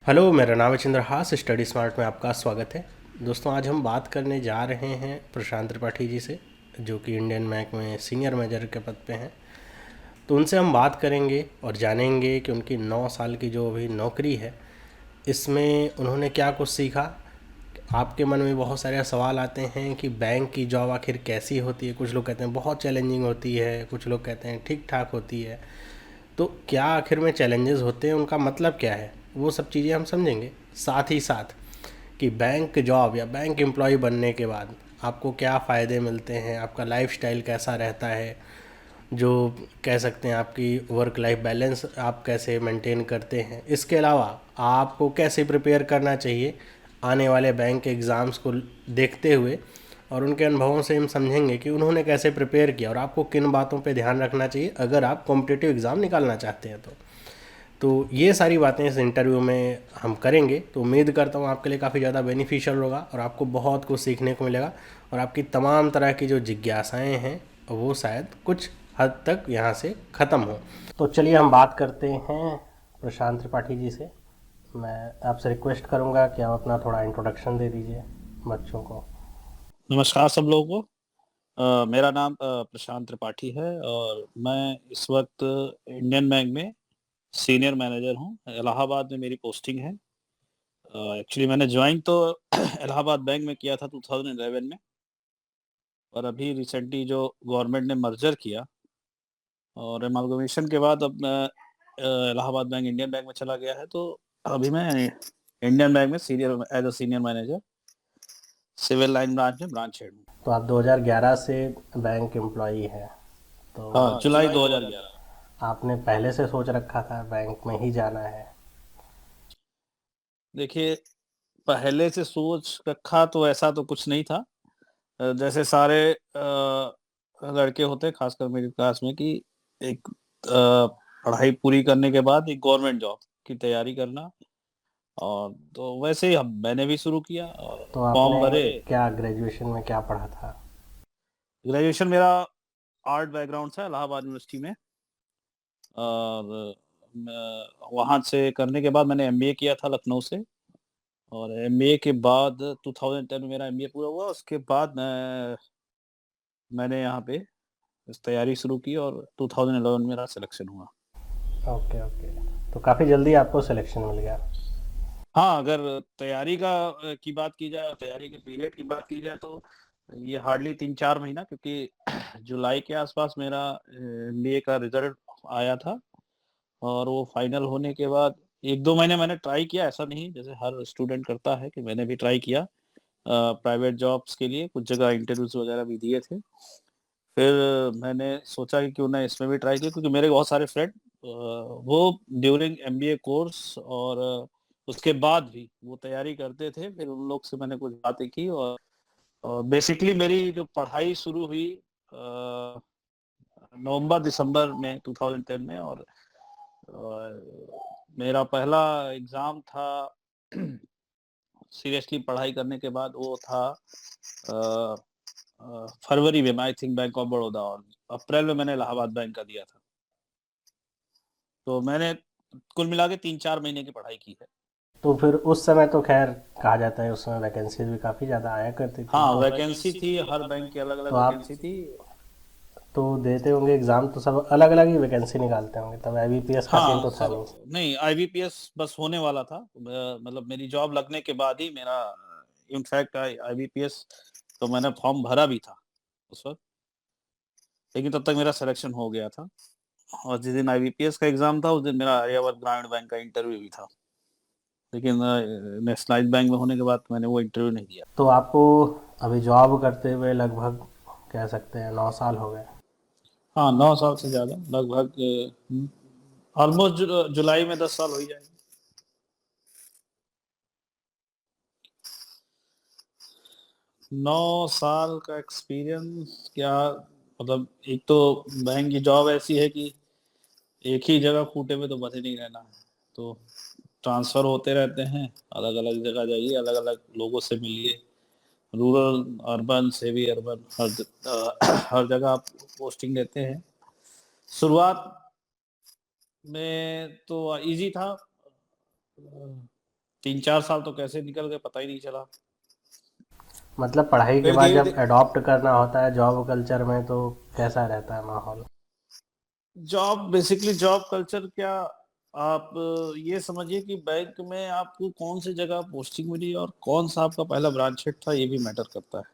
Hello, मेरा नाम है चंद्रहास। स्टडी स्मार्ट में आपका स्वागत है। दोस्तों, आज हम बात करने जा रहे हैं प्रशांत त्रिपाठी जी से, जो कि इंडियन बैंक में सीनियर मैनेजर के पद पे हैं। तो उनसे हम बात करेंगे और जानेंगे कि उनकी 9 साल की जो अभी नौकरी है, इसमें उन्होंने क्या कुछ सीखा। आपके मन में बहुत सारे सवाल आते हैं कि बैंक की जॉब आखिर कैसी होती है। कुछ लोग कहते हैं बहुत चैलेंजिंग होती है, कुछ लोग कहते हैं ठीक ठाक होती है। तो क्या आखिर में चैलेंजेस होते हैं, उनका मतलब क्या है, वो सब चीज़ें हम समझेंगे। साथ ही साथ कि बैंक जॉब या बैंक एम्प्लॉय बनने के बाद आपको क्या फ़ायदे मिलते हैं, आपका लाइफस्टाइल कैसा रहता है, जो कह सकते हैं आपकी वर्क लाइफ बैलेंस आप कैसे मेंटेन करते हैं। इसके अलावा आपको कैसे प्रिपेयर करना चाहिए आने वाले बैंक एग्ज़ाम्स को देखते हुए, और उनके अनुभवों से हम समझेंगे कि उन्होंने कैसे प्रिपेयर किया और आपको किन बातों पे ध्यान रखना चाहिए अगर आप कॉम्पिटिटिव एग्ज़ाम निकालना चाहते हैं। तो ये सारी बातें इस इंटरव्यू में हम करेंगे। तो उम्मीद करता हूँ आपके लिए काफ़ी ज़्यादा बेनिफिशियल होगा और आपको बहुत कुछ सीखने को मिलेगा, और आपकी तमाम तरह की जो जिज्ञासाएं हैं वो शायद कुछ हद तक यहाँ से ख़त्म हो। तो चलिए हम बात करते हैं प्रशांत त्रिपाठी जी से। मैं आपसे रिक्वेस्ट करूँगा कि आप अपना थोड़ा इंट्रोडक्शन दे दीजिए बच्चों को। नमस्कार सब लोगों को। मेरा नाम प्रशांत त्रिपाठी है और मैं इस वक्त इंडियन बैंक में सीनियर मैनेजर हूँ। इलाहाबाद में मेरी पोस्टिंग है। एक्चुअली मैंने ज्वाइन तो इलाहाबाद बैंक में किया था 2011 में, और अभी रिसेंटली जो गवर्नमेंट ने मर्जर किया और एमालगमेशन के बाद अब मैं इलाहाबाद बैंक इंडियन बैंक में चला गया है। तो अभी मैं इंडियन बैंक में as a senior manager civil line branch में ब्रांच हेड हूँ। तो आप 2011 से बैंक एम्प्लॉई हैं। तो हाँ, हाँ, जुलाई जुलाई 2011। 2011 आपने पहले से सोच रखा था बैंक में ही जाना है? देखिए, पहले से सोच रखा तो ऐसा तो कुछ नहीं था। जैसे सारे लड़के होते हैं खासकर मिडिल क्लास में कि एक पढ़ाई पूरी करने के बाद एक गवर्नमेंट जॉब की तैयारी करना। और तो वैसे ही हम मैंने भी शुरू किया और तो फॉर्म आपने भरे। क्या ग्रेजुएशन में क्या पढ़ा था? ग्रेजुएशन मेरा आर्ट बैकग्राउंड था इलाहाबाद यूनिवर्सिटी में। और वहाँ से करने के बाद मैंने एमबीए किया था लखनऊ से। और एमबीए के बाद 2010 में मेरा एमबीए पूरा हुआ। उसके बाद मैंने यहाँ पे इस तैयारी शुरू की और 2011 में मेरा सिलेक्शन हुआ। Okay okay. तो काफ़ी जल्दी आपको सिलेक्शन मिल गया। हाँ, अगर तैयारी की बात की जाए, तैयारी के पीरियड की बात की जाए, तो ये हार्डली 3-4 महीना, क्योंकि जुलाई के आसपास मेरा एमबीए का रिजल्ट आया था। और वो फाइनल होने के बाद 1-2 महीने मैंने ट्राई किया। ऐसा नहीं जैसे हर स्टूडेंट करता है कि मैंने भी ट्राई किया प्राइवेट जॉब्स के लिए, कुछ जगह इंटरव्यूज वगैरह भी दिए थे। फिर मैंने सोचा कि क्यों ना इसमें भी ट्राई किया, क्योंकि मेरे बहुत सारे फ्रेंड वो ड्यूरिंग एमबीए कोर्स और उसके बाद भी वो तैयारी करते थे। फिर उन लोग से मैंने कुछ बातें की और बेसिकली मेरी जो पढ़ाई शुरू हुई नवंबर दिसंबर में 2010 में। और मेरा पहला एग्जाम था सीरियसली पढ़ाई करने के बाद, वो था फरवरी में, I think bank of Baroda. और अप्रैल में मैंने इलाहाबाद बैंक का दिया था। तो मैंने कुल मिला के 3-4 महीने की पढ़ाई की है। तो फिर उस समय तो खैर कहा जाता है उस समय वैकेंसीज भी काफ़ी ज़्यादा आया करती थी। हाँ, हाँ, वैकेंसी वैकेंसी थी, थी हर हर बैंक बैंक की अलग की। अलग तो आप वैकेंसी थी। तो देते होंगे एग्ज़ाम, तो सब अलग अलग ही वैकेंसी निकालते होंगे, तब आईबीपीएस का सीन हाँ, तो था सब नहीं। नहीं, आईबीपीएस बस होने वाला था। मतलब मेरी जॉब लगने के बाद ही मेरा इनफैक्ट आईबीपीएस तो मैंने फॉर्म भरा भी था उस वक्त, लेकिन तब तक मेरा सिलेक्शन हो गया था। और जिस दिन आईबीपीएस का एग्जाम था, उस दिन मेरा आर्यावर्त ग्रामीण बैंक का इंटरव्यू भी था। लेकिन नेशनलाइज बैंक में होने के बाद मैंने वो इंटरव्यू नहीं दिया। तो आपको अभी जॉब करते हुए लगभग कह सकते हैं 9 साल हो गए। हाँ, 9 साल से ज्यादा, लगभग ऑलमोस्ट जुलाई में 10 साल हो ही जाएंगे। 9 साल का एक्सपीरियंस क्या, मतलब एक तो बैंक की जॉब ऐसी है कि एक ही जगह फूटे में तो बंधे नहीं रहना है। तो ट्रांसफर होते रहते हैं, अलग अलग जगह जाइए, अलग अलग लोगों से मिलिए। रूरल, अर्बन, सेमी अर्बन, हर जगह आप पोस्टिंग लेते हैं। शुरुआत में तो इजी था। 3-4 साल तो कैसे निकल गए पता ही नहीं चला। मतलब पढ़ाई के फिर बाद धीरे जब धीरे अडॉप्ट करना होता है जॉब कल्चर में तो कैसा रहता है माहौल? जॉब, बेसिकली जॉब कल्चर क्या, आप ये समझिए कि बैंक में आपको कौन सी जगह पोस्टिंग मिली और कौन सा आपका पहला ब्रांच हेड था, ये भी मैटर करता है।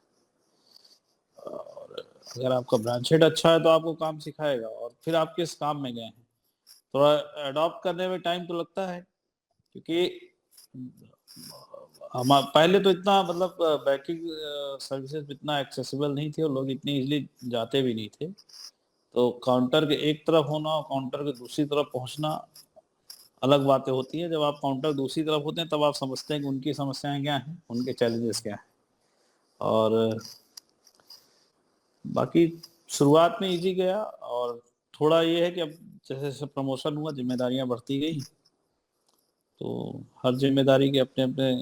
और अगर आपका ब्रांच हेड अच्छा है तो आपको काम सिखाएगा और फिर आप किस काम में गए हैं। थोड़ा अडॉप्ट करने में टाइम तो लगता है, क्योंकि हम पहले तो इतना मतलब बैंकिंग सर्विसेज इतना एक्सेसिबल नहीं थी और लोग इतनी इजीली जाते भी नहीं थे। तो काउंटर के एक तरफ होना और काउंटर के दूसरी तरफ पहुंचना अलग बातें होती है। जब आप काउंटर दूसरी तरफ होते हैं तब आप समझते हैं कि उनकी समस्याएं क्या हैं, उनके चैलेंजेस क्या हैं। और बाकी शुरुआत में इजी गया, और थोड़ा ये है कि अब जैसे जैसे प्रमोशन हुआ जिम्मेदारियां बढ़ती गई, तो हर जिम्मेदारी के अपने अपने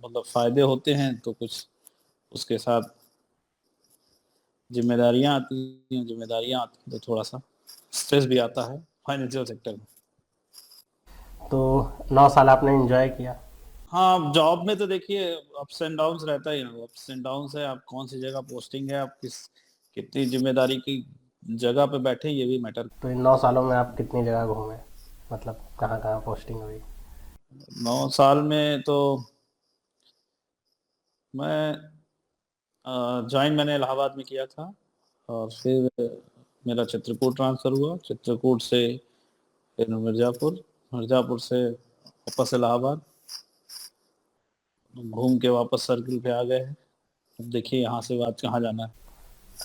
मतलब फायदे होते हैं, तो कुछ उसके साथ जिम्मेदारियां आती हैं तो थोड़ा सा स्ट्रेस भी आता है फाइनेंशियल सेक्टर में। तो 9 साल आपने एंजॉय किया। हाँ, जॉब में तो देखिए अप्स एंड डाउन्स रहता ही है। अप्स एंड डाउन्स है, आप कौन सी जगह पोस्टिंग है, आप कितनी जिम्मेदारी की जगह पे बैठे, ये भी मैटर। तो इन 9 सालों में आप कितनी जगह घूमे, मतलब कहाँ कहाँ पोस्टिंग हुई? 9 साल में तो मैं ज्वाइन मैंने इलाहाबाद में किया था, और फिर मेरा चित्रकूट ट्रांसफ़र हुआ, चित्रकूट से फिर मिर्ज़ापुर, मिर्ज़ापुर से वापस इलाहाबाद, घूम के वापस सर्किल पे आ गए हैं। अब देखिए यहाँ से बात कहाँ जाना है।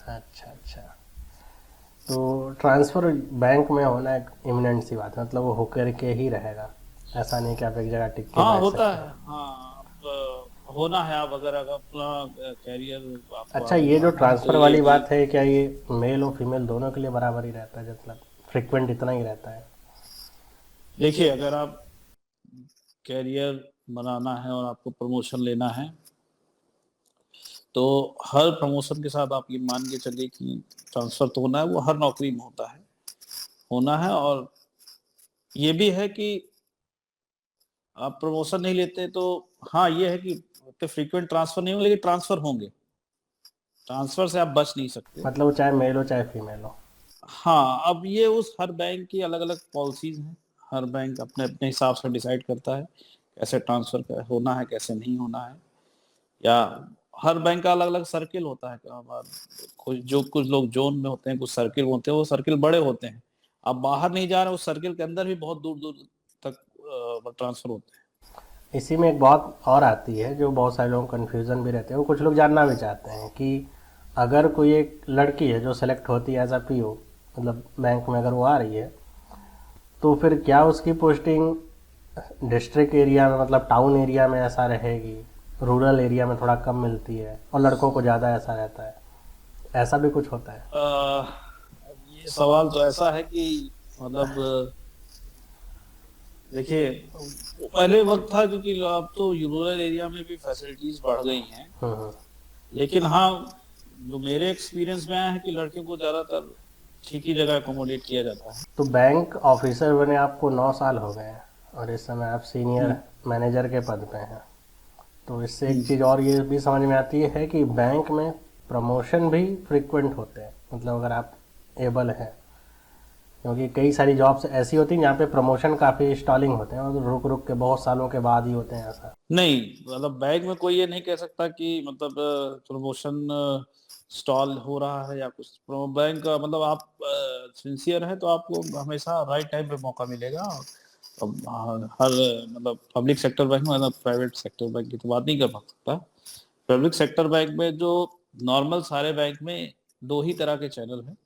अच्छा अच्छा। तो ट्रांसफ़र बैंक में होना एक इमिनेंट सी बात है, मतलब वो होकर के ही रहेगा। ऐसा नहीं कि आप एक जगह टिक के हाँ, बैठ होता सकते है। हैं। हाँ, अब होना है, आप अगर अगर अपना करियर आपको अच्छा, आगे ये जो बढ़ाना है तो ट्रांसफ़र ये वाली भी। बात है, क्या ये मेल और फीमेल दोनों के लिए बराबर ही रहता है, मतलब फ्रिक्वेंट इतना ही रहता है? देखिए, अगर आप करियर बनाना है और आपको प्रमोशन लेना है, तो हर प्रमोशन के साथ आप ये मान के चलिए कि ट्रांसफ़र तो होना है, वो हर नौकरी में होता है, होना है। और ये भी है कि आप प्रमोशन नहीं लेते तो हाँ, ये है कि इतने फ्रीक्वेंट ट्रांसफ़र नहीं होंगे, लेकिन ट्रांसफ़र होंगे। ट्रांसफ़र से आप बच नहीं सकते। मतलब वो चाहे मेल हो चाहे फीमेल हो। हाँ, अब ये उस हर बैंक की अलग-अलग पॉलिसीज़ हैं। हर बैंक अपने-अपने हिसाब से डिसाइड करता है, कैसे ट्रांसफ़र क होना है, कैसे नहीं होना है। या हर बैंक का अलग-अलग सर्किल होता है। अब कुछ लोग ज़ोन में होते हैं, कुछ सर्किल में होते हैं, वो सर्किल बड़े होते हैं। आप बाहर नहीं जा रहे, उस सर्किल के अंदर भी बहुत दूर-दूर तक ट्रांसफ़र होते हैं। इसी में एक बात और आती है जो बहुत सारे लोग कन्फ्यूज़न भी रहते हैं, वो कुछ लोग जानना भी चाहते हैं कि अगर कोई एक लड़की है जो सेलेक्ट होती है एज अ पीओ, मतलब बैंक में अगर वो आ रही है, तो फिर क्या उसकी पोस्टिंग डिस्ट्रिक्ट एरिया में, मतलब टाउन एरिया में ऐसा रहेगी, रूरल एरिया में थोड़ा कम मिलती है और लड़कों को ज़्यादा ऐसा रहता है? ऐसा भी कुछ होता है? अब ये सवाल तो ऐसा है कि मतलब देखिए, पहले वक़्त था, क्योंकि अब तो रूरल एरिया में भी फैसिलिटीज़ बढ़ गई हैं। हम्म। लेकिन हाँ, जो मेरे एक्सपीरियंस में आया है कि लड़कियों को ज़्यादातर ठीक ही जगह अकोमोडेट किया जाता है। तो बैंक ऑफिसर बने आपको 9 साल हो गए हैं और इस समय आप सीनियर हुँ, मैनेजर के पद पे हैं। तो इससे हुँ। एक चीज़ और ये भी समझ में आती है कि बैंक में प्रमोशन भी फ्रिक्वेंट होते हैं, मतलब अगर आप एबल हैं, क्योंकि कई सारी जॉब्स ऐसी होती हैं जहाँ पे प्रमोशन काफ़ी स्टॉलिंग होते हैं और रुक रुक के बहुत सालों के बाद ही होते हैं ऐसा। नहीं, मतलब बैंक में कोई ये नहीं कह सकता कि मतलब प्रमोशन स्टॉल हो रहा है या कुछ। बैंक का मतलब आप सिंसियर हैं तो आपको हमेशा राइट टाइम पे मौका मिलेगा। अब हर मतलब पब्लिक सेक्टर बैंक में, मतलब प्राइवेट सेक्टर बैंक की तो बात नहीं कर सकता। पब्लिक सेक्टर बैंक में जो नॉर्मल सारे बैंक में 2 ही तरह के चैनल हैं।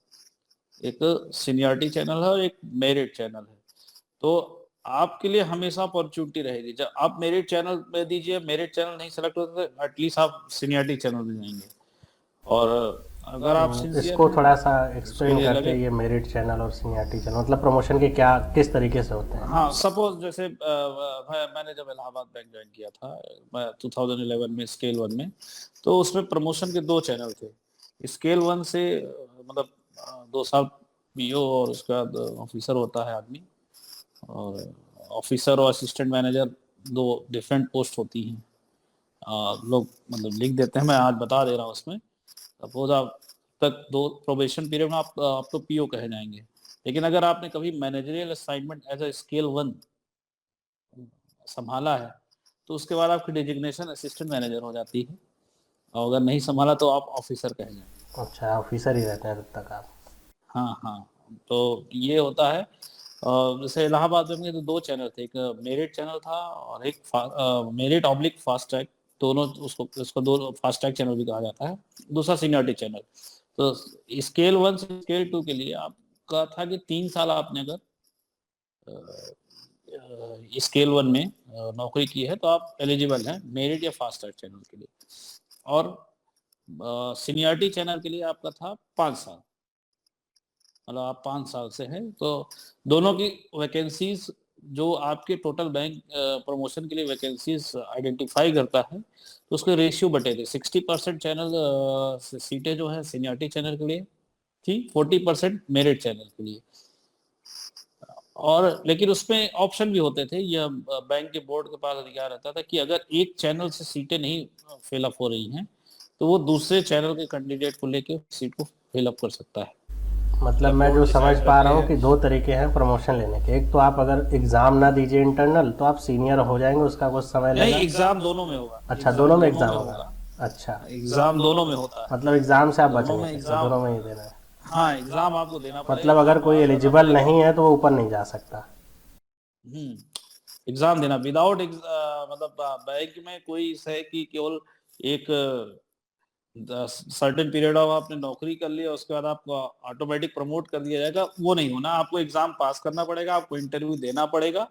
एक सीनियरिटी चैनल है और एक मेरिट चैनल है। तो आपके लिए हमेशा अपॉर्चुनिटी रहेगी। जब आप मेरिट चैनल में दीजिए, मेरिट चैनल नहीं सेलेक्ट होता तो एटलीस्ट आप सीनियरिटी चैनल में जाएँगे। और अगर आप तो सिंसियर इसको हैं, थोड़ा सा उसके एक्सप्लेन लिए करते लगे। हैं, ये मेरिट चैनल और सीनियरिटी चैनल मतलब प्रमोशन के क्या किस तरीके से होते हैं? हाँ, सपोज़ जैसे मैंने जब इलाहाबाद बैंक जॉइन किया था, मैं 2011 में स्केल 1 में, तो उसमें प्रमोशन के 2 चैनल थे। स्केल 1 से मतलब 2 साल पीओ और उसके बाद ऑफिसर होता है आदमी। और ऑफिसर और असिस्टेंट मैनेजर दो डिफरेंट पोस्ट होती हैं। लोग मतलब लिख देते हैं, मैं आज बता दे रहा हूँ उसमें। सपोज आप तक दो प्रोबेशन पीरियड में आप तो पीओ कहे जाएंगे, लेकिन अगर आपने कभी managerial assignment as a scale 1 संभाला है तो उसके बाद आपकी डिजिग्नेशन असिस्टेंट मैनेजर हो जाती है, और अगर नहीं संभाला तो आप ऑफिसर कहे जाएंगे। अच्छा, ऑफिसर ही रहते हैं तब तक आप। हाँ हाँ, तो ये होता है। जैसे इलाहाबाद में तो दो चैनल थे, एक मेरिट चैनल था और एक मेरिट ऑब्लिक फास्ट ट्रैक, दोनों उसको उसको दो फास्ट ट्रैक चैनल भी कहा जाता है, दूसरा सीनियरिटी चैनल। तो स्केल 1 से स्केल 2 के लिए आपका था कि 3 साल आपने अगर स्केल 1 में नौकरी की है तो आप एलिजिबल हैं मेरिट या फास्ट ट्रैक चैनल के लिए। और सीनियरिटी चैनल के लिए आपका था 5 साल, मतलब आप 5 साल से हैं तो दोनों की वैकेंसीज जो आपके टोटल बैंक प्रमोशन के लिए वैकेंसीज आइडेंटिफाई करता है, तो उसके रेशियो बटे थे। 60% चैनल सीटें जो है सीनियरिटी चैनल के लिए थी, 40% मेरिट चैनल के लिए। और लेकिन उसमें ऑप्शन भी होते थे, यह बैंक के बोर्ड के पास अधिकार रहता था कि अगर एक चैनल से सीटें नहीं फिलअप हो रही हैं तो वो दूसरे चैनल के कैंडिडेट को लेके सीट को फिलअप कर सकता है। मतलब जब मैं बोर्ड जो समझ डिसाइड पा करती रहा हूँ है। कि दो तरीके हैं प्रमोशन लेने के। एक तो आप अगर एग्ज़ाम ना दीजिए इंटरनल तो आप सीनियर हो जाएंगे, उसका कुछ समय नहीं, लेना। एग्जाम दोनों में होगा, अच्छा, दोनों एग्जाम में दोनों एग्ज़ाम में होगा। होगा। अच्छा, एग्जाम दोनों में होता है, मतलब एग्ज़ाम से आप बच दोनों नहीं में सकते, एग्जाम। दोनों में ही देना है। हाँ, एग्जाम आपको देना पड़ेगा, मतलब अगर एग्जाम कोई पास करना एलिजिबल पड़ेगा। नहीं है तो वो ऊपर नहीं जा सकता। एग्जाम देना विदाउट मतलब बैंक में कोई है कि केवल एक सर्टेन पीरियड ऑफ आपने नौकरी कर लिया उसके बाद आपको ऑटोमेटिक प्रमोट कर दिया जाएगा, वो नहीं होना। आपको एग्जाम पास करना पड़ेगा, आपको इंटरव्यू देना पड़ेगा।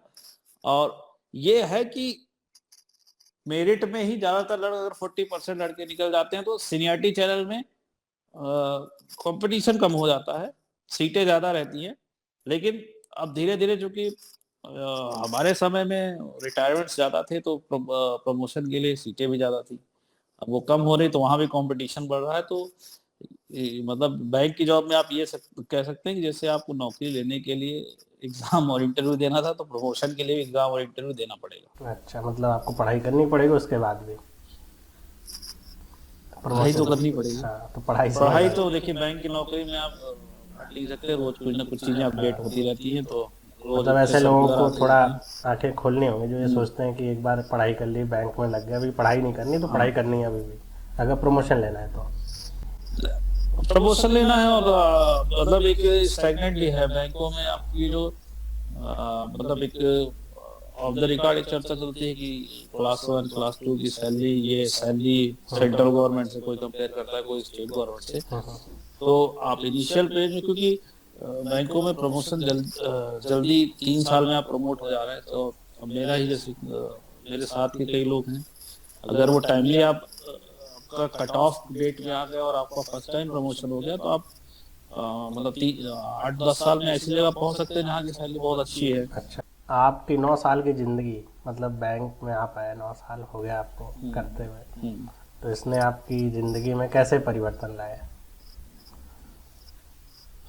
और ये है कि मेरिट में ही ज्यादातर लड़के, अगर 40% लड़के निकल जाते हैं तो सीनियरिटी चैनल में कंपटीशन कम हो जाता है, सीटें ज्यादा रहती हैं। लेकिन अब धीरे धीरे चूंकि हमारे समय में रिटायरमेंट ज्यादा थे तो प्रमोशन के लिए सीटें भी ज्यादा थी। अब वो कम हो रही तो वहां भी कंपटीशन बढ़ रहा है। तो मतलब बैंक की जॉब में आप ये कह सकते हैं कि जैसे आपको नौकरी लेने के लिए एग्जाम और इंटरव्यू देना था, तो प्रमोशन के लिए एग्जाम और इंटरव्यू देना पड़ेगा। अच्छा, मतलब आपको पढ़ाई करनी पड़ेगी उसके बाद भी पढ़ाई तो प्रमोशन। करनी पड़ेगी। हाँ, तो पढ़ाई से पढ़ाई होगा। तो देखिए बैंक की नौकरी में आप हट नहीं सकते, रोज कुछ ना कुछ चीजें अपडेट होती रहती हैं, तो रोज मतलब इतने ऐसे लोगों सर्कुलर को आते थोड़ा रहते हैं। आंखें खोलनी होंगी जो ये हम्म, सोचते हैं कि एक बार पढ़ाई कर ली, बैंक में लग गया, अभी पढ़ाई नहीं करनी तो पढ़ाई हाँ, करनी है अभी भी, अगर प्रमोशन लेना है तो। प्रमोशन लेना है। और मतलब एक स्टैग्नेंट भी है बैंकों में आपकी जो मतलब एक ऑफ द रिकॉर्ड एक चर्चा चलती है कि क्लास 1 क्लास 2 की सैलरी, ये सैलरी सेंट्रल गवर्नमेंट से कोई कंपेयर करता है, कोई स्टेट गवर्नमेंट से। तो आप इनिशियल पेज में, क्योंकि बैंकों में प्रमोशन जल्दी 3 साल में आप प्रमोट हो जा रहे हैं, तो अब मेरा ही जैसे मेरे साथ के कई लोग हैं, अगर वो टाइमली आपका कट ऑफ डेट में आ गया और आपका फर्स्ट टाइम प्रमोशन हो गया तो आप मतलब 8-10 साल में ऐसी जगह पहुंच सकते हैं जहाँ की सैलरी बहुत अच्छी है। अच्छा, आपकी 9 साल की ज़िंदगी, मतलब बैंक में आप आए, 9 साल हो गया आपको हम्म करते हुए, हम्म तो इसने आपकी ज़िंदगी में कैसे परिवर्तन लाया?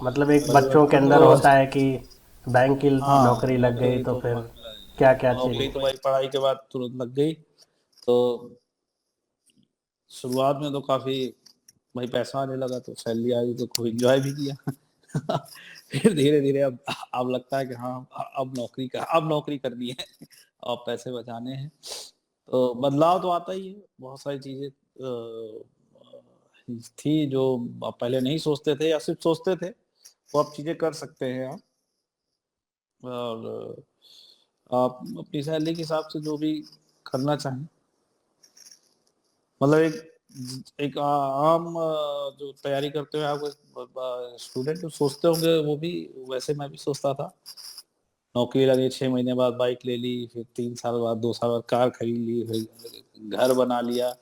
मतलब एक बच्चों के परिवर्तन अंदर तो होता है कि बैंक की हाँ, नौकरी लग गई नौकरी तो तो फिर क्या क्या नौकरी चेंज। तो भाई पढ़ाई के बाद तुरंत लग गई। तो शुरुआत में तो काफी भाई पैसा आने लगा तो सैलरी आई तो खूब एंजॉय भी किया। फिर धीरे धीरे अब लगता है कि हाँ, अब नौकरी करनी है और पैसे बचाने हैं। तो बदलाव तो आता ही है, बहुत सारी चीजें थी जो आप पहले नहीं सोचते थे या सिर्फ सोचते थे, वो अब चीजें कर सकते हैं आप। और आप अपनी सैलरी के हिसाब से जो भी करना चाहें, मतलब एक आम जो तैयारी करते हुए आप स्टूडेंट जो सोचते होंगे वो भी, वैसे मैं भी सोचता था। नौकरी लगे 6 महीने बाद बाइक ले ली, फिर 3 साल बाद 2 साल बाद कार खरीद ली, फिर घर बना लिया।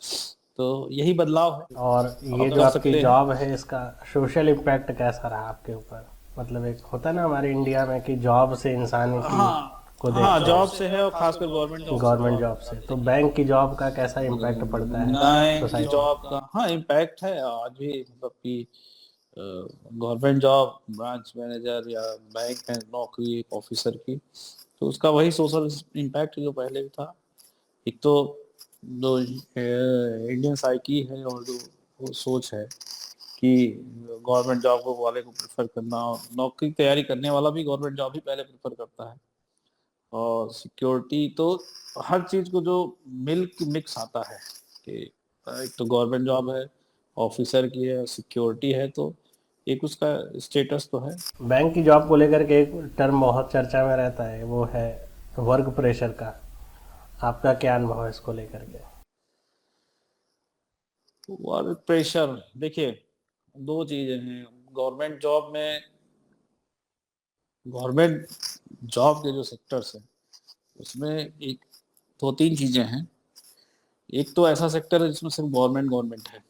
तो यही बदलाव है, और ये आप जो कर आपकी सकते हैं। जॉब है इसका सोशल इम्पैक्ट कैसा रहा आपके ऊपर? मतलब एक होता है ना हमारे इंडिया में कि जॉब से इंसान की हाँ को हाँ, देखते जॉब हैं, से है और खासकर गवर्नमेंट जॉब से तो गवर्नमेंट आप जॉब से, तो बैंक की जॉब का कैसा इम्पैक्ट पड़ता है बैंक की सोसाइटी? जॉब का हाँ इम्पैक्ट है आज भी। मतलब कि गवर्नमेंट जॉब, ब्रांच मैनेजर या बैंक में नौकरी एक ऑफिसर की, तो उसका वही सोशल इम्पैक्ट जो पहले भी था एक तो जो इंडियन साइकी है और जो वो सोच है कि गवर्नमेंट जॉब को वाले को प्रेफर करना, और नौकरी की तैयारी करने वाला भी गवर्नमेंट जॉब ही पहले प्रेफर करता है। और सिक्योरिटी तो हर चीज को जो मिल्क मिक्स आता है कि एक तो गवर्नमेंट जॉब है, ऑफिसर की है, सिक्योरिटी है, तो एक उसका स्टेटस तो है। बैंक की जॉब को लेकर के एक टर्म बहुत चर्चा में रहता है, वो है वर्क प्रेशर का। आपका क्या अनुभव है इसको लेकर के? वर्क प्रेशर देखिए, दो चीजें हैं गवर्नमेंट जॉब में। गवर्नमेंट जॉब के जो सेक्टर्स हैं उसमें एक दो तीन चीजें हैं। एक तो ऐसा सेक्टर है जिसमें सिर्फ गवर्नमेंट गवर्नमेंट है।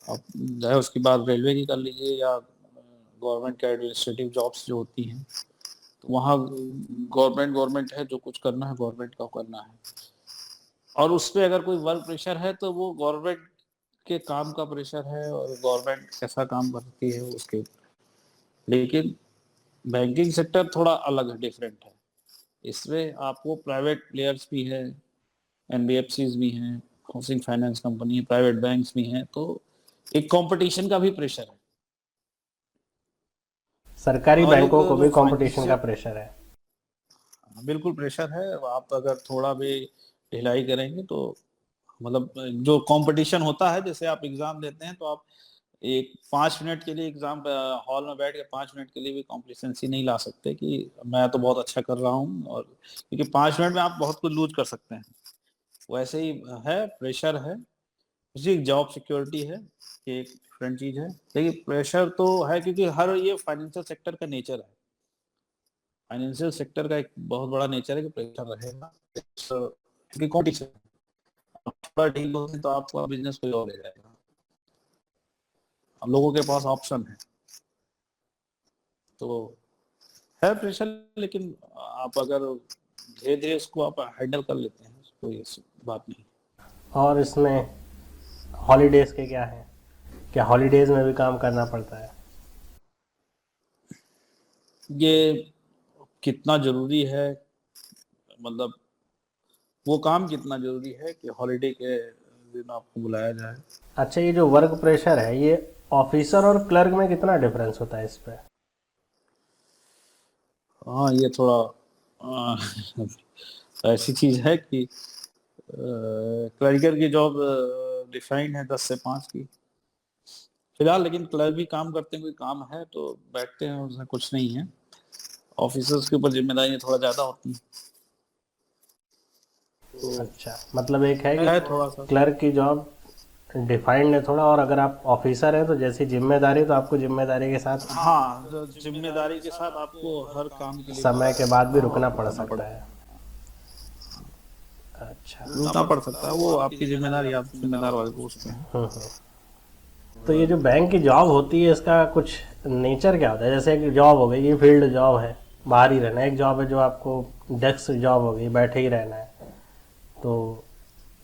अब चाहे उसकी बात रेलवे की कर लीजिए या गवर्नमेंट के एडमिनिस्ट्रेटिव जॉब्स जो होती हैं, तो वहाँ गवर्नमेंट गवर्नमेंट है, जो कुछ करना है गवर्नमेंट का करना है। और उस पे अगर कोई वर्क प्रेशर है तो वो गवर्नमेंट के काम का प्रेशर है और गवर्नमेंट कैसा काम करती है उसके। लेकिन बैंकिंग सेक्टर थोड़ा अलग है, डिफरेंट है। इसमें आपको प्राइवेट प्लेयर्स भी है, एनबीएफसीज भी हैं, housing finance company, private banks भी हैं, तो एक कंपटीशन का भी प्रेशर है। सरकारी और एक बैंकों को जो भी कंपटीशन का फाइनेंशियल, प्रेशर है। बिल्कुल प्रेशर है। आप अगर थोड़ा भी ढिलाई करेंगे तो मतलब जो कंपटीशन होता है, जैसे आप एग्जाम देते हैं तो आप एक 5 मिनट के लिए एग्जाम हॉल में बैठ के 5 मिनट के लिए भी कॉम्प्लिसेंसी नहीं ला सकते कि मैं तो बहुत अच्छा कर रहा हूँ, और क्योंकि 5 मिनट में आप बहुत कुछ लूज कर सकते हैं। वैसे ही है, प्रेशर है। जी, जॉब सिक्योरिटी है, ये एक डिफरेंट चीज है। लेकिन प्रेशर तो है क्योंकि हर ये फाइनेंशियल सेक्टर का नेचर है। फाइनेंशियल सेक्टर का एक बहुत बड़ा नेचर है कि प्रेशर रहेगा, क्योंकि कॉम्पिटिशन थोड़ा ढील होगी तो आपका बिजनेस कोई और ले जाएगा। अब लोगों के पास ऑप्शन है, तो है प्रेशर। लेकिन आप अगर धीरे धीरे उसको आप हैंडल कर लेते हैं, कोई ऐसी बात नहीं। और इसमें हॉलीडेज के क्या है? क्या हॉलीडेज में भी काम करना पड़ता है? ये कितना जरूरी है, मतलब वो काम कितना जरूरी है कि हॉलीडे के दिन आपको बुलाया जाए। अच्छा, ये जो वर्क प्रेशर है, ये ऑफिसर और क्लर्क में कितना डिफरेंस होता है इस पे? हाँ, ये थोड़ा आ, ऐसी चीज है कि क्लरिकल की जॉब डिफाइंड है 10 से 5 की फिलहाल। लेकिन क्लर्क भी काम करते हैं, कोई काम है तो बैठते हैं, उसमें कुछ नहीं है। ऑफिसर्स के ऊपर जिम्मेदारियां थोड़ा ज्यादा होती हैं, तो अच्छा, मतलब एक है कि है थोड़ा सा। क्लर्क की जॉब डिफाइंड है थोड़ा, और अगर आप ऑफिसर हैं तो जैसी जिम्मेदारी, तो आपको जिम्मेदारी के साथ हाँ, जो जिम्मेदारी के साथ आपको हर काम के लिए समय के बाद भी रुकना पड़ रुकना सकता पड़ता है। अच्छा। है, रुकना पड़ सकता है। वो आपकी जिम्मेदारी, आप जिम्मेदार वाले पोस्ट पे हैं। तो ये जो बैंक की जॉब होती है, इसका कुछ नेचर क्या होता है? जैसे एक जॉब हो गई, ये फील्ड जॉब है, बाहर ही रहना है। एक जॉब है जो आपको डेस्क जॉब हो गई, बैठे ही रहना है। तो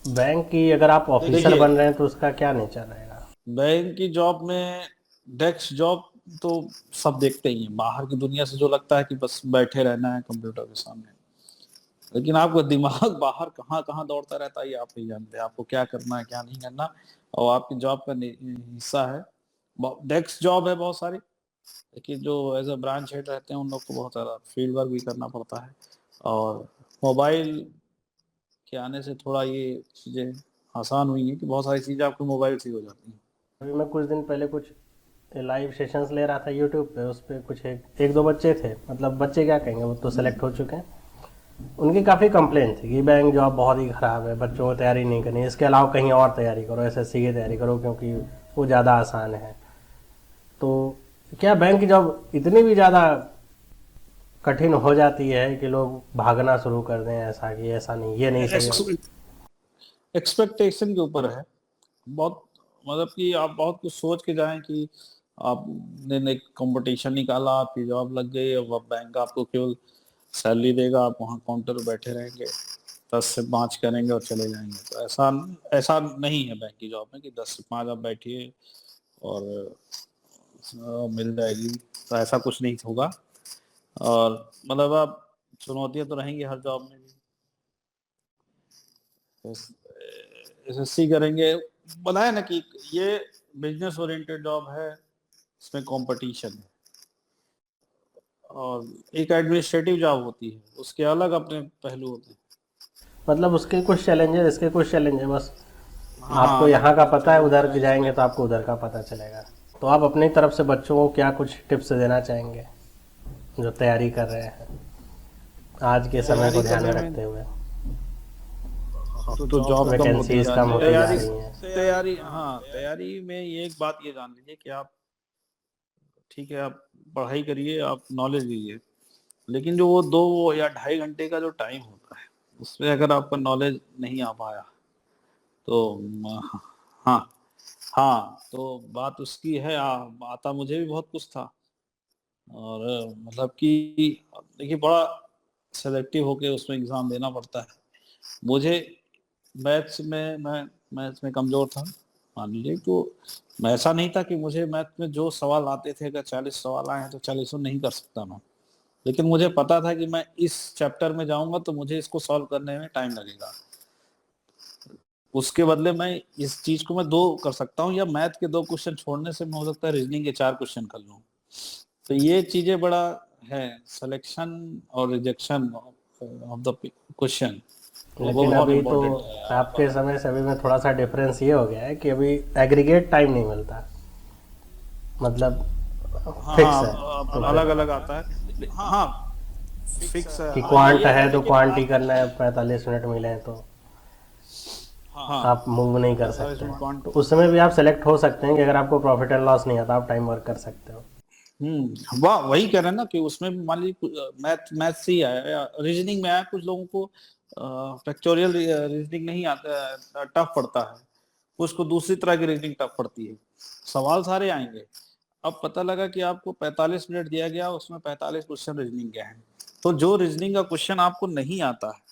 बैंक की अगर आप ऑफिसर देखिए, बन रहे हैं तो उसका क्या नेचर रहेगा? बैंक की जॉब में डेस्क जॉब तो सब देखते ही हैं। बाहर की दुनिया से जो लगता है कि बस बैठे रहना है कंप्यूटर के सामने, लेकिन आपका दिमाग बाहर कहाँ कहाँ दौड़ता रहता है ये आप नहीं जानते। आपको क्या करना है, क्या नहीं करना, और आपकी जॉब का हिस्सा है। डेस्क जॉब है बहुत सारी, लेकिन जो एज अ ब्रांच हेड रहते हैं उन लोग को बहुत सारा फील्ड वर्क भी करना पड़ता है। और मोबाइल के आने से थोड़ा ये चीज़ें आसान हुई हैं कि बहुत सारी चीज़ें आपको मोबाइल से ही हो जाती हैं। अभी मैं कुछ दिन पहले कुछ लाइव सेशंस ले रहा था यूट्यूब पे। उस पे कुछ एक दो बच्चे थे, मतलब बच्चे क्या कहेंगे, वो तो सेलेक्ट हो चुके हैं। उनकी काफ़ी कंप्लेन थी कि बैंक जॉब बहुत ही ख़राब है, बच्चों को तैयारी नहीं करनी, इसके अलावा कहीं और तैयारी करो, एसएससी की तैयारी करो, क्योंकि वो ज़्यादा आसान है। तो क्या बैंक की जॉब इतनी भी ज़्यादा कठिन हो जाती है कि लोग भागना शुरू कर दें, ऐसा कि ऐसा नहीं, ये नहीं सही है? एक्सपेक्टेशन के ऊपर है बहुत। मतलब कि आप बहुत कुछ सोच के जाएं कि आपने एक कंपटीशन निकाला, आपकी जॉब लग गई, और बैंक आपको केवल सैलरी देगा, आप वहाँ काउंटर पर बैठे रहेंगे, 10 से 5 करेंगे और चले जाएंगे। तो ऐसा ऐसा नहीं है बैंक की जॉब में कि 10 से 5 आप बैठिए और मिल जाएगी, तो ऐसा कुछ नहीं होगा। और मतलब आप, चुनौतियां तो रहेंगी हर जॉब में भी। एसएससी करेंगे, बताया ना कि ये बिजनेस ओरिएंटेड जॉब है, इसमें कंपटीशन है। और एक एडमिनिस्ट्रेटिव जॉब होती है, उसके अलग अपने पहलू होते हैं। मतलब उसके कुछ चैलेंजेस, इसके कुछ चैलेंजेस, बस हाँ, आपको अलग यहाँ का अलग पता है, चैलेंज उधर है जाएंगे इसमें। तो आपको उधर का पता चलेगा। तो आप अपनी तरफ से बच्चों को क्या कुछ टिप्स देना चाहेंगे जो तैयारी कर रहे हैं आज के समय को तैयारी ध्यान में करने में रखते हुए? तो जॉब कम होती वैकेंसीज जा कम रही है। होती जा तैयारी, रही हैं। तैयारी, हाँ, तैयारी में ये एक बात ये जान लीजिए कि आप, ठीक है, आप पढ़ाई करिए, आप नॉलेज लीजिए, लेकिन जो वो 2 या ढाई घंटे का जो टाइम होता है, उसमें अगर आपका नॉलेज नहीं आ पाया तो हाँ, हाँ, तो बात उसकी है। आता मुझे भी बहुत कुछ था, और मतलब कि देखिए, बड़ा सेलेक्टिव होके उसमें एग्जाम देना पड़ता है। मुझे मैथ्स में, मैं मैथ्स में कमजोर था, मान लीजिए। तो मैं, ऐसा नहीं था कि मुझे मैथ में जो सवाल आते थे, अगर 40 सवाल आए हैं तो 40 नहीं कर सकता मैं, लेकिन मुझे पता था कि मैं इस चैप्टर में जाऊंगा तो मुझे इसको सॉल्व करने में टाइम लगेगा। उसके बदले मैं इस चीज को मैं 2 कर सकता हूँ, या मैथ के 2 क्वेश्चन छोड़ने से मैं हो सकता है रीजनिंग के 4 क्वेश्चन कर लूँ। तो ये चीजें बड़ा है, सिलेक्शन और रिजेक्शन ऑफ द क्वेश्चन, वो लेकिन बहुत अभी तो इम्पोर्टेंट है आपके आपका। समय से अभी में थोड़ा सा डिफरेंस ये हो गया है कि अभी एग्रीगेट टाइम नहीं मिलता, मतलब हाँ, फिक्स है। हाँ, तो अलग फिर अलग आता है। हाँ, फिक्स है। कि हाँ, क्वांट ये है है तो कि क्वांट ही आप, करना है, 45 मिनट मिले हैं तो हाँ, आप मूव नहीं कर 45 सकते मिनट हैं। क्वांट। उसमें भी आप सेलेक्ट हो सकते हैं कि अगर आपको प्रॉफिट एंड लॉस नहीं आता आप टाइम वर्क कर सकते हो। वाह, वही कह रहे हैं ना कि उसमें भी मान लीजिए मैथ मैथ से ही आया या रीजनिंग में आया, कुछ लोगों को फैक्टोरियल रीजनिंग नहीं आता, टफ पड़ता है, कुछ को दूसरी तरह की रीजनिंग टफ पड़ती है। सवाल सारे आएंगे। अब पता लगा कि आपको 45 मिनट दिया गया, उसमें 45 क्वेश्चन रीजनिंग के हैं, तो जो रीजनिंग का क्वेश्चन आपको नहीं आता है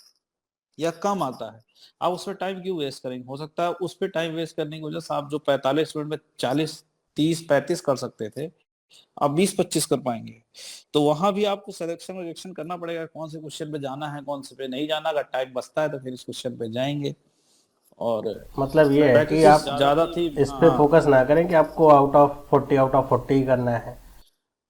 या कम आता है, आप उस पर टाइम क्यों वेस्ट करेंगे? हो सकता है उस पर टाइम वेस्ट करने की वजह से आप जो 45 मिनट में 40, 30, 35 कर सकते थे, आप 20-25 कर पाएंगे। तो वहां भी आपको सिलेक्शन रिजेक्शन करना पड़ेगा, कौन से क्वेश्चन पे जाना है, कौन से पे नहीं जाना। अगर टाइम बचता है तो फिर इस क्वेश्चन पे जाएंगे। और मतलब ये है कि प्रैक्टिस आप ज्यादा थी। इस पे हाँ, फोकस ना करें कि आपको आउट ऑफ 40 ही करना है।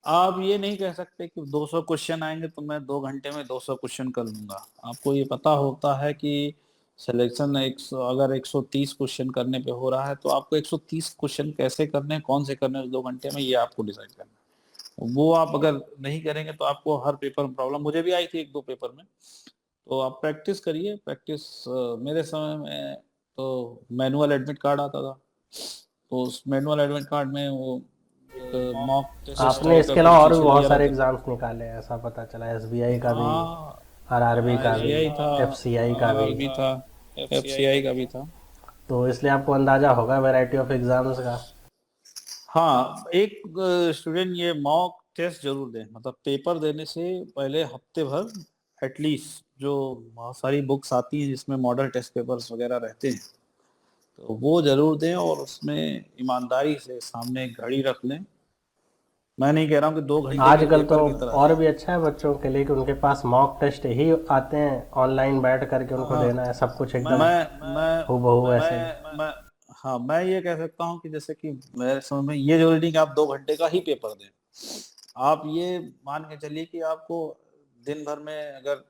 आप ये नहीं कह सकते कि 200 क्वेश्चन आएंगे तो मैं 2 घंटे में 200 क्वेश्चन कर लूंगा। आपको ये पता होता है कि सिलेक्शन 100, अगर 130 क्वेश्चन करने पे हो रहा है तो आपको 130 क्वेश्चन कैसे करने हैं, कौन से करने हैं उस 2 घंटे में, ये आपको डिसाइड करना है। वो आप अगर नहीं करेंगे तो आपको हर पेपर में प्रॉब्लम, मुझे भी आई थी 1-2 पेपर में। तो आप प्रैक्टिस करिए, प्रैक्टिस। मेरे समय में तो मैनुअल एडमिट कार्ड आता था, तो उस मैनुअल एडमिट कार्ड में वो एक मॉक टेस्ट आपने टाइप का इसके कुछ अलावा और भी पीछे बहुत दिया सारे रहता था। एग्जाम्स निकाले हैं ऐसा पता चला, एसबीआई का भी, हाँ, आरआरबी का भी, एसबीआई था, एफसीआई का भी। आरआरबी था, एफसीआई का भी था। तो इसलिए आपको अंदाजा होगा वैरायटी ऑफ एग्जाम्स का। हाँ, एक स्टूडेंट ये मॉक टेस्ट जरूर दें, मतलब पेपर देने से पहले हफ्ते भर एटलीस्ट, जो बहुत सारी बुक्स आती हैं जिसमें मॉडल टेस्ट पेपर्स वगैरह रहते हैं, तो वो जरूर दें। और उसमें ईमानदारी से सामने एक घड़ी रख लें। मैं नहीं कह रहा हूँ कि 2 घंटे के आजकल तो पेपर की तरह और दें। भी अच्छा है बच्चों के लिए कि उनके पास मॉक टेस्ट ही आते हैं, ऑनलाइन बैठ करके उनको हाँ, देना है, सब कुछ एकदम मैं हूबहू ऐसे ही। मैं हाँ, मैं ये कह सकता हूँ कि जैसे कि मेरे समझ में ये जरूरी नहीं कि आप 2 घंटे का ही पेपर दें। आप ये मान के चलिए कि आपको दिन भर में अगर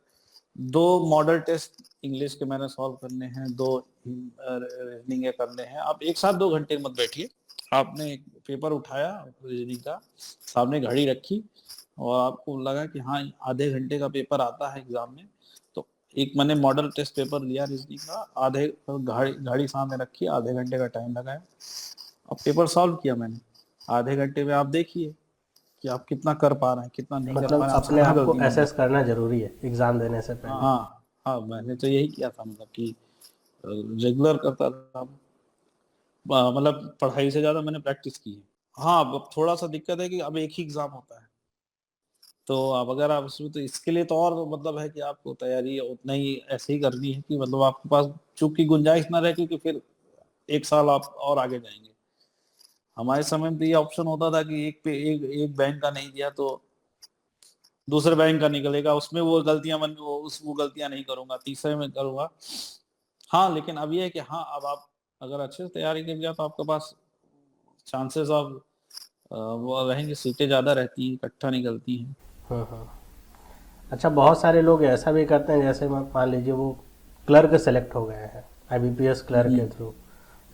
2 मॉडल टेस्ट इंग्लिश के मैंने सॉल्व करने हैं, 2 रीजनिंग के करने हैं, आप एक साथ 2 घंटे मत बैठिए। आपने एक पेपर उठाया रीजनिंग का, सामने घड़ी रखी, और आपको लगा कि हाँ, आधे घंटे का पेपर आता है एग्जाम में, तो एक मैंने मॉडल टेस्ट पेपर लिया रीजनिंग का, आधे घड़ी घड़ी सामने रखी, आधे घंटे का टाइम लगाया, अब पेपर सॉल्व किया मैंने। आधे घंटे में आप देखिए कि आप कितना कर पा रहे हैं, कितना नहीं कर पा मतलब रहे हैं, आपसे अपने कहाँ आप को गलती होंगी। एसेस करना जरूरी है एग्ज़ाम देने से पहले। हाँ, हाँ, मैंने तो यही किया था, मतलब कि रेगुलर करता था। मतलब पढ़ाई से ज्यादा मैंने प्रैक्टिस की है। हाँ, अब थोड़ा सा दिक्कत है कि अब एक ही एग्जाम होता है, तो अब अगर आप इसमें, तो इसके लिए तो और मतलब है कि आपको तैयारी उतना ही ऐसे ही करनी है कि मतलब आपके पास चूक की गुंजाइश ना रहे, क्योंकि फिर एक साल आप और आगे जाएंगे। हमारे समय में तो ये ऑप्शन होता था कि एक पे एक बैंक का नहीं दिया तो दूसरे बैंक का निकलेगा, उसमें वो गलतियां, वो गलतियां नहीं करूंगा, तीसरे में करूंगा। हाँ, लेकिन अब ये है कि हाँ, अब आप अगर अच्छे से तैयारी कर लिया तो आपके पास चांसेस ऑफ वो रहेंगे, सीटें ज़्यादा रहती हैं, इकट्ठा निकलती हैं। अच्छा, बहुत सारे लोग ऐसा भी करते हैं, जैसे मान लीजिए वो क्लर्क सेलेक्ट हो गए हैं आईबीपीएस क्लर्क के हम्म, थ्रू,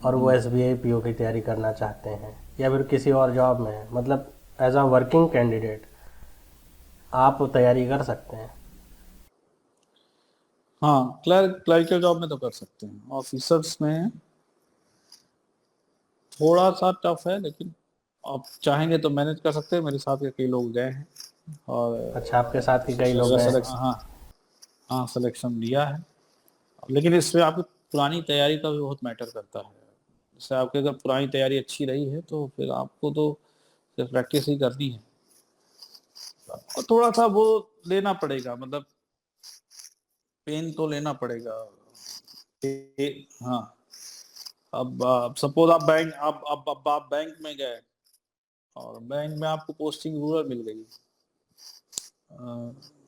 और वो हम्म। एसबीआई पीओ की तैयारी करना चाहते हैं, या फिर किसी और जॉब में है, मतलब एज अ वर्किंग कैंडिडेट आप तैयारी कर सकते हैं। हाँ, क्लर्कल जॉब में तो कर सकते हैं, ऑफिसर्स में थोड़ा सा टफ है, लेकिन आप चाहेंगे तो मैनेज कर सकते हैं। मेरे साथ के कई लोग गए हैं और अच्छा, आपके साथ के कई लोग अगर गए हैं। सिलेक्शन, हाँ, हाँ सिलेक्शन लिया है। लेकिन इसमें आपकी पुरानी तैयारी का भी बहुत मैटर करता है। जैसे आपकी अगर पुरानी तैयारी अच्छी रही है तो फिर आपको तो सिर्फ प्रैक्टिस ही करनी है, और थोड़ा सा वो लेना पड़ेगा, मतलब पेन तो लेना पड़ेगा। हाँ, अब सपोज आप बैंक आप बैंक में गए और बैंक में आपको पोस्टिंग रूरल मिल गई,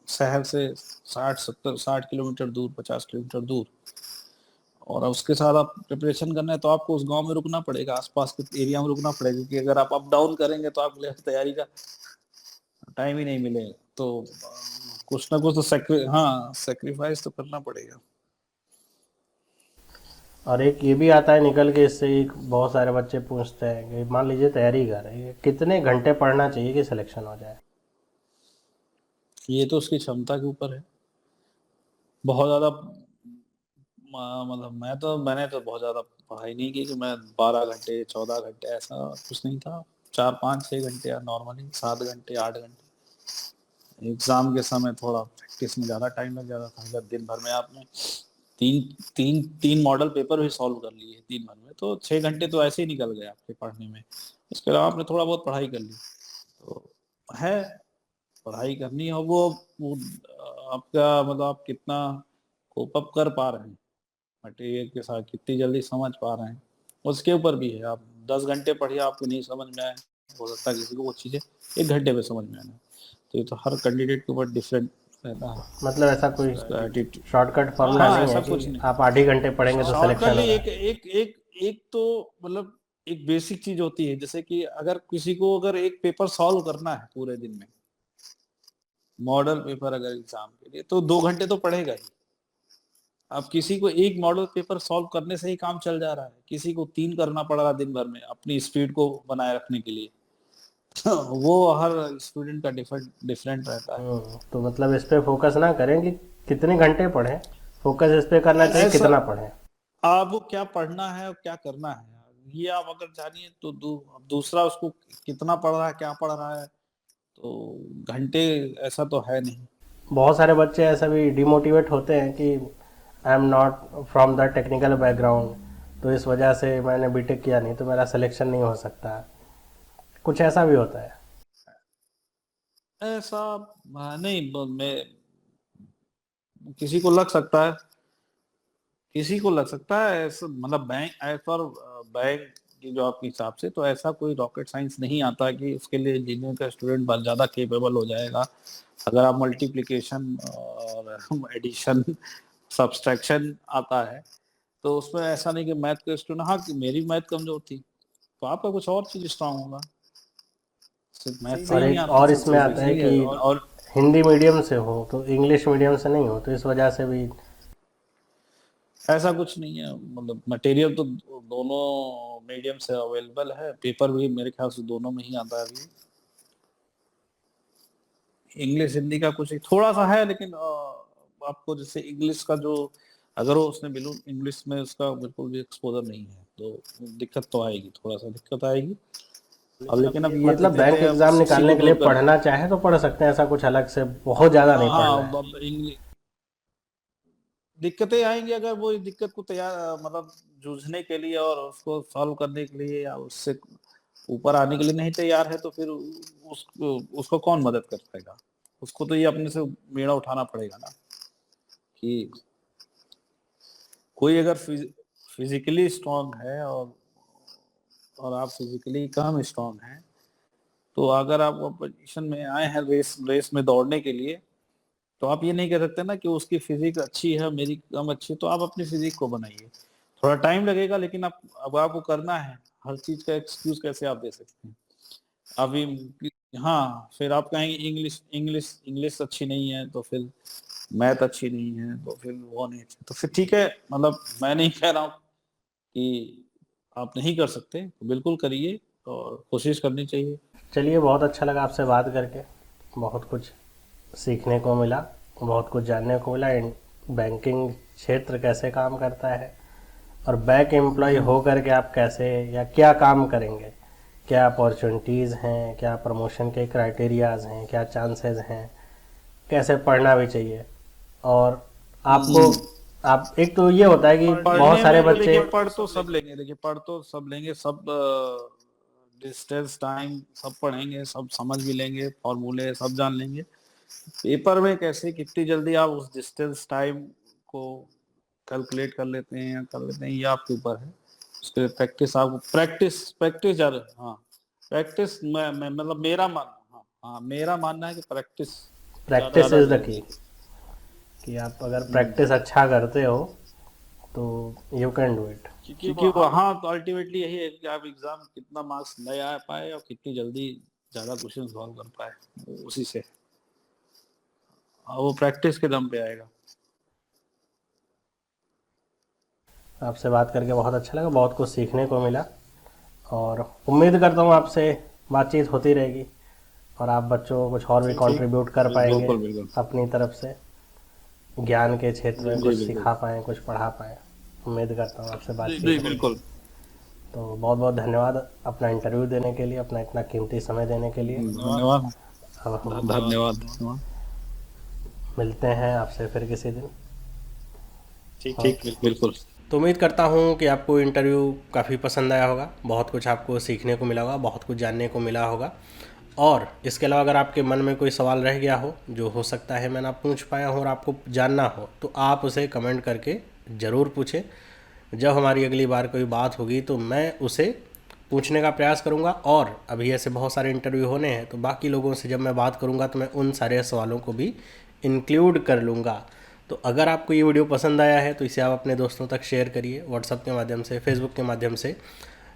शहर से 60 किलोमीटर दूर, 50 किलोमीटर दूर, और अब उसके साथ आप प्रिपरेशन करना है तो आपको उस गांव में रुकना पड़ेगा, आसपास के एरिया में रुकना पड़ेगा, क्योंकि अगर आप अप डाउन करेंगे तो आपके लिए तैयारी का टाइम ही नहीं मिलेगा। तो कुछ ना कुछ तो सेक्रीफाइस तो करना पड़ेगा। और एक ये भी आता है निकल के इससे, एक बहुत सारे बच्चे पूछते हैं कि मान लीजिए तैयारी कर रहे हैं, कितने घंटे पढ़ना चाहिए कि सिलेक्शन हो जाए। ये तो उसकी क्षमता के ऊपर है। बहुत ज्यादा मतलब मैंने तो बहुत ज्यादा पढ़ाई नहीं की कि मैं 12 घंटे 14 घंटे, ऐसा कुछ नहीं था। 4 5 6 घंटे या नॉर्मली 7 घंटे 8 घंटे। एग्जाम के समय थोड़ा प्रैक्टिस में ज्यादा टाइम लग जाता था। अगर दिन भर में आपने तीन तीन तीन मॉडल पेपर भी सॉल्व कर लिए दिन भर में, तो 6 घंटे तो ऐसे ही निकल गए आपके पढ़ने में। उसके अलावा आपने थोड़ा बहुत पढ़ाई कर ली, तो है, पढ़ाई करनी है। वो आपका मतलब आप कितना कोप अप कर पा रहे हैं मटेरियल के साथ, कितनी जल्दी समझ पा रहे हैं, उसके ऊपर भी है। आप 10 घंटे पढ़िए, आपको नहीं समझ में आए, हो सकता है किसी को वो चीज़ें 1 घंटे में समझ में आना। तो ये तो हर कैंडिडेट के ऊपर डिफरेंट रहता है, मतलब ऐसा कोई उसका एटीट्यूड। शॉर्टकट फार्मूला हाँ, नहीं ऐसा है कुछ कि नहीं। आप 8 ही घंटे पढ़ेंगे तो शॉर्टकट सिलेक्शन नहीं, होगा। एक एक एक एक तो मतलब एक बेसिक चीज होती है, जैसे कि अगर किसी को अगर एक पेपर सॉल्व करना है पूरे दिन में, मॉडल पेपर अगर एग्जाम के लिए, तो 2 घंटे तो पढ़ेगा ही। अब किसी को एक मॉडल पेपर सॉल्व करने से ही काम चल जा रहा है, किसी को 3 करना पड़ रहा है दिन भर में अपनी स्पीड को बनाए रखने के लिए। वो हर स्टूडेंट का डिफरेंट डिफरेंट रहता है। तो मतलब इस पे फोकस ना करें कि कितने घंटे पढ़ें, फोकस इस पे करना चाहिए ऐसा कितना पढ़ें। आपको क्या पढ़ना है और क्या करना है, ये आप अगर जानिए तो अब दूसरा उसको कितना पढ़ रहा है, क्या पढ़ रहा है, तो घंटे ऐसा तो है नहीं। बहुत सारे बच्चे ऐसा भी डिमोटिवेट होते हैं कि I am not from the technical background, तो इस वजह से मैंने बीटेक किया नहीं तो मेरा सिलेक्शन नहीं हो सकता, कुछ ऐसा भी होता है। ऐसा नहीं, मैं किसी को लग सकता है, किसी को लग सकता है ऐसा, मतलब बैंक एज पर बैंक की जॉब के हिसाब से तो ऐसा कोई रॉकेट साइंस नहीं आता कि उसके लिए इंजीनियर का स्टूडेंट बहुत ज़्यादा केपेबल हो जाएगा। अगर आप मल्टीप्लिकेशन और एडिशन सब्सट्रैक्शन आता है, तो उसमें ऐसा नहीं कि मैथ के स्टूडेंट, हाँ कि मेरी मैथ कमजोर थी तो आपका कुछ और चीज स्ट्रांग होगा, सिर्फ मैथ से और ही नहीं एक आती और सब इसमें चीजें, आता है कि इसलिए और हिंदी मीडियम से हो तो इंग्लिश मीडियम से नहीं हो, तो इस वजह से भी। ऐसा कुछ नहीं है। मतलब मटेरियल तो दोनों मीडियम से अवेलेबल है, पेपर भी मेरे ख्याल से दोनों में ही आता है अभी। इंग्लिश हिंदी का कुछ थोड़ा सा है, लेकिन आपको जैसे इंग्लिश का जो, अगर वो उसने बिल्कुल इंग्लिश में उसका बिल्कुल भी एक्सपोजर नहीं है तो दिक्कत तो आएगी, थोड़ा सा दिक्कत आएगी। अब लेकिन अब ये मतलब दिक्कतें बैंक अब एग्ज़ाम उसी को निकालने के लिए दूर कर। पढ़ना चाहे तो पढ़ सकते हैं, ऐसा कुछ अलग से बहुत ज़्यादा नहीं हाँ, पढ़ना है। अब दिक्कतें आएंगी अगर वो इस दिक्कत को तैयार मतलब जूझने के लिए और उसको सॉल्व करने के लिए या उससे ऊपर आने के लिए नहीं तैयार है, तो फिर उसको कौन मदद कर पाएगा। उसको तो ये अपने से बेड़ा उठाना पड़ेगा ना, कि कोई अगर फिजिकली स्ट्रांग है और आप फिजिकली कम स्ट्रांग हैं, तो अगर आप वो पोजीशन में आए हैं रेस रेस में दौड़ने के लिए, तो आप ये नहीं कह सकते ना कि उसकी फिजिक अच्छी है मेरी कम अच्छी है, तो आप अपनी फिजिक को बनाइए। थोड़ा टाइम लगेगा, लेकिन आप अब आपको करना है। हर चीज का एक्सक्यूज कैसे आप दे सकते हैं अभी? हाँ, फिर आप कहेंगे इंग्लिश इंग्लिश इंग्लिश अच्छी नहीं है, तो फिर मैथ अच्छी नहीं है, तो फिर वो नहीं अच्छी, तो फिर ठीक है। मतलब मैं नहीं कह रहा हूँ कि आप नहीं कर सकते, तो बिल्कुल करिए और कोशिश करनी चाहिए। चलिए, बहुत अच्छा लगा आपसे बात करके, बहुत कुछ सीखने को मिला, बहुत कुछ जानने को मिला। बैंकिंग क्षेत्र कैसे काम करता है, और बैंक एम्प्लॉय हो करके आप कैसे या क्या काम करेंगे, क्या अपॉर्चुनिटीज़ हैं, क्या प्रमोशन के क्राइटेरियाज हैं, क्या चांसेस हैं, कैसे पढ़ना भी चाहिए। और आपको आप एक तो ये होता है कि बहुत पढ़ने सारे में तो बच्चे देखिए पढ़ तो सब लेंगे, देखिए पढ़ तो सब लेंगे, सब डिस्टेंस टाइम सब पढ़ेंगे, सब समझ भी लेंगे, फॉर्मूले सब जान लेंगे। पेपर में कैसे कितनी जल्दी आप उस डिस्टेंस टाइम को कैलकुलेट कर लेते हैं या कर लेते हैं, ये आपके ऊपर है। उसके लिए प्रैक्टिस, आपको प्रैक्टिस प्रैक्टिस ज्यादा, हाँ प्रैक्टिस। मैं मतलब मेरा मानना, हाँ हाँ मेरा मानना है कि प्रैक्टिस ज्यादा प्रैक्टिस ज्यादा इज़ द जरूरी की, है। कि आप अगर प्रैक्टिस अच्छा करते हो तो यू कैन डू इट। क्योंकि वहां तो अल्टीमेटली यही है कि आप एग्जाम कितना मार्क्स ले आ पाए और कितनी जल्दी ज्यादा क्वेश्चन सॉल्व कर पाए, उसी से वो प्रैक्टिस के दम पे आएगा। आपसे बात करके बहुत अच्छा लगा, बहुत कुछ सीखने को मिला, और उम्मीद करता हूँ आपसे बातचीत होती रहेगी, और आप बच्चों को कुछ और भी कंट्रीब्यूट कर पाएंगे बिल्कुल बिल्कुल। अपनी तरफ से, ज्ञान के क्षेत्र में जी कुछ बिल्कुल। सिखा पाएँ, कुछ पढ़ा पाएँ। उम्मीद करता हूँ आपसे जी बातचीत जी होगी। बिल्कुल। तो बहुत बहुत धन्यवाद अपना इंटरव्यू देने के लिए, अपना इतना कीमती समय देने के लिए। धन्यवाद। अब हम धन्यवाद धन्यवाद। मिलते हैं आपसे फिर किसी दिन। ठीक ठीक ओके। बिल्कुल। तो उम्मीद करता हूँ कि आपको इंटरव्यू काफ़ी पसंद आया होगा, बहुत कुछ आपको सीखने को मिला होगा, बहुत कुछ जानने को मिला होगा। और इसके अलावा अगर आपके मन में कोई सवाल रह गया हो, जो हो सकता है मैं ना पूछ पाया हूँ और आपको जानना हो, तो आप उसे कमेंट करके ज़रूर पूछें। जब हमारी अगली बार कोई बात होगी तो मैं उसे पूछने का प्रयास करूंगा। और अभी ऐसे बहुत सारे इंटरव्यू होने हैं, तो बाकी लोगों से जब मैं बात करूंगा तो मैं उन सारे सवालों को भी इंक्लूड कर लूँगा। तो अगर आपको ये वीडियो पसंद आया है तो इसे आप अपने दोस्तों तक शेयर करिए, व्हाट्सएप के माध्यम से, फेसबुक के माध्यम से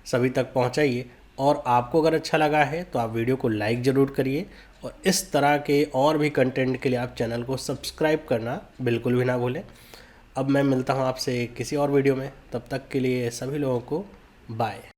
सभी तक पहुंचाइए। और आपको अगर अच्छा लगा है तो आप वीडियो को लाइक ज़रूर करिए, और इस तरह के और भी कंटेंट के लिए आप चैनल को सब्सक्राइब करना बिल्कुल भी ना भूलें। अब मैं मिलता हूं आपसे किसी और वीडियो में, तब तक के लिए सभी लोगों को बाय।